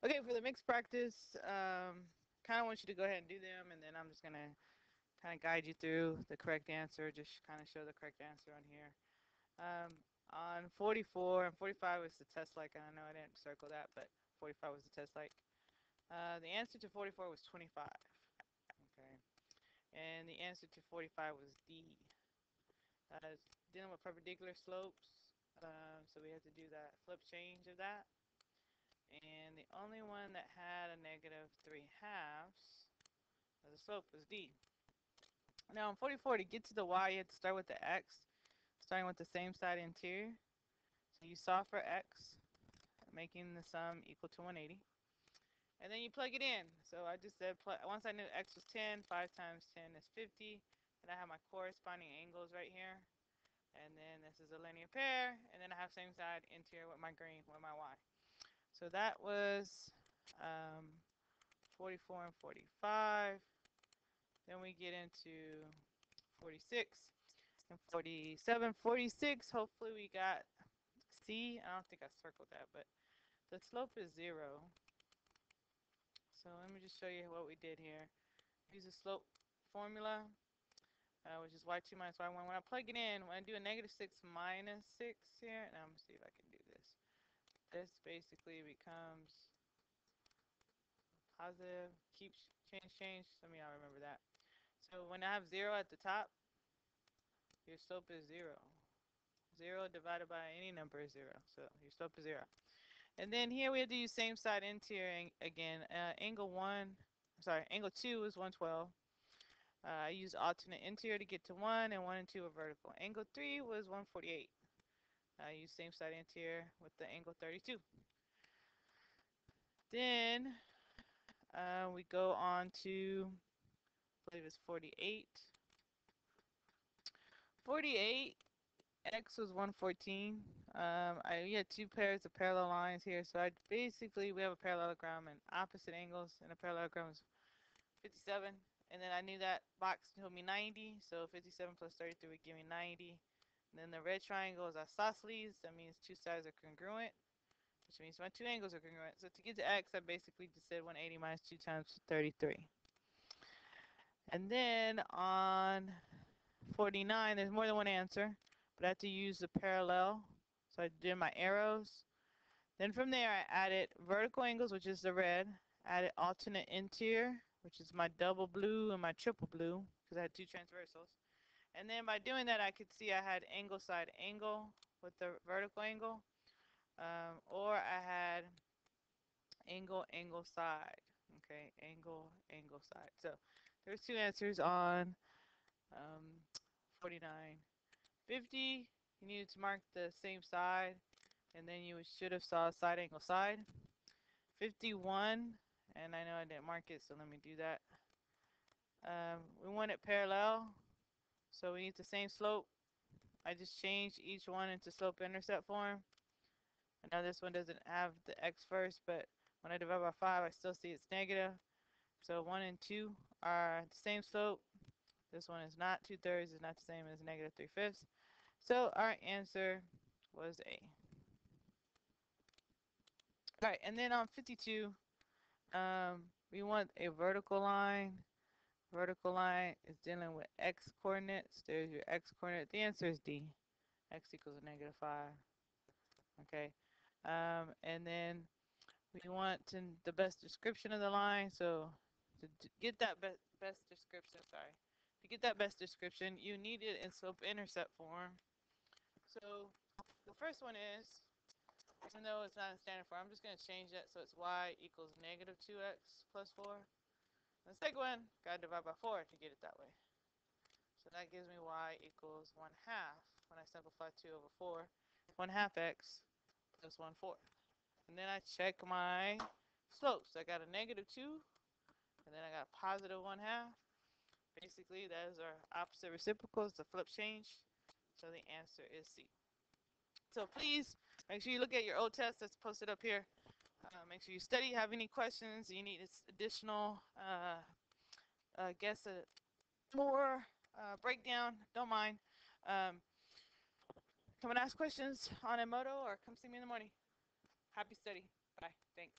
Okay, for the mixed practice, kind of want you to go ahead and do them, and then I'm just going to kind of guide you through the correct answer, just kind of show the correct answer on here. Um, on 44 and 45 was the test like. I know I didn't circle that, but 45 was the test like. The answer to 44 was 25. Okay. And the answer to 45 was D. Dealing with perpendicular slopes. So we had to do that flip change of that. And the only one that had a negative 3/2 of the slope was D. Now in 44, to get to the Y, you had to start with the X, starting with the same side interior. So you solve for X, making the sum equal to 180. And then you plug it in. So I just said, once I knew X was 10, 5 times 10 is 50. And I have my corresponding angles right here. And then this is a linear pair. And then I have same side interior with my green, with my Y. So that was 44 and 45. Then we get into 46 and 47. 46, hopefully we got C. I don't think I circled that, but the slope is 0. So let me just show you what we did here. Use the slope formula, which is y2 minus y1. When I plug it in, when I do a negative 6 minus 6 here, and I'm going to see if I can do this. This basically becomes positive, keeps change. Some of y'all remember that. So when I have 0 at the top, your slope is 0. 0 divided by any number is 0. So your slope is 0. And then here we have to use same side interior again. Angle 2 is 112. I used alternate interior to get to 1, and 1 and 2 are vertical. Angle 3 was 148. I used same side interior with the angle 32. Then we go on to, I believe it's 48. 48, X was 114. We had two pairs of parallel lines here, so we have a parallelogram and opposite angles, and a parallelogram is 57. And then I knew that box told me 90, so 57 plus 33 would give me 90. And then the red triangle is isosceles. That means two sides are congruent, which means my two angles are congruent. So to get to X, I basically just said 180 minus 2 times 33. And then on 49, there's more than one answer, but I have to use the parallel. So I did my arrows. Then from there, I added vertical angles, which is the red. Added alternate interior, which is my double blue and my triple blue, because I had two transversals. And then by doing that, I could see I had angle side angle with the vertical angle, or I had angle angle side. Okay, angle angle side. So there's two answers on 49. 50, you needed to mark the same side, and then you should have saw side angle side. 51, and I know I didn't mark it, so let me do that. We want it parallel, so we need the same slope. I just changed each one into slope intercept form. I know this one doesn't have the x first, but when I divide by 5, I still see it's negative. So 1 and 2 are the same slope. This one is not. 2/3 is not the same as negative 3/5. So our answer was A. All right, and then on 52, we want a vertical line. Vertical line is dealing with x coordinates. There's your x coordinate. The answer is D. X equals a negative 5. Okay. And then we want the best description of the line. So to get that best description, to get that best description, you need it in slope intercept form. So the first one is, even though it's not in standard form, I'm just going to change that so it's y equals negative 2x plus 4. And the second one, got to divide by 4 to get it that way. So that gives me y equals 1/2 when I simplify 2 over 4. 1/2 x plus 1/4. And then I check my slopes. I got a negative 2, and then I got a positive 1/2. Basically, those are opposite reciprocals, the flip change. So the answer is C. So please make sure you look at your old test that's posted up here. Make sure you study. Have any questions? You need additional guess more breakdown. Don't mind. Um, Come and ask questions on Emoto or come see me in the morning. Happy study. Bye. Thanks.